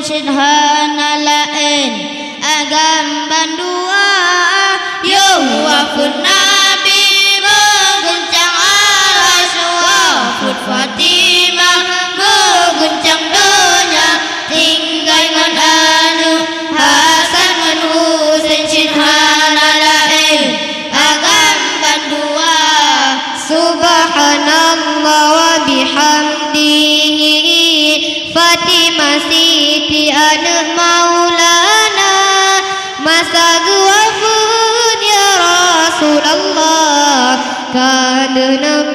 sederhana lain agam bandua yo wafud nabi mengguncang al-aswa wafud Fatimah mengguncang dunia tinggal ngan anu Hasan ngan Husain sederhana lain agam bandua subhanallah wa bihamdihi Fatimah Siti anak Maulana masa wafud ya Rasulullah kadena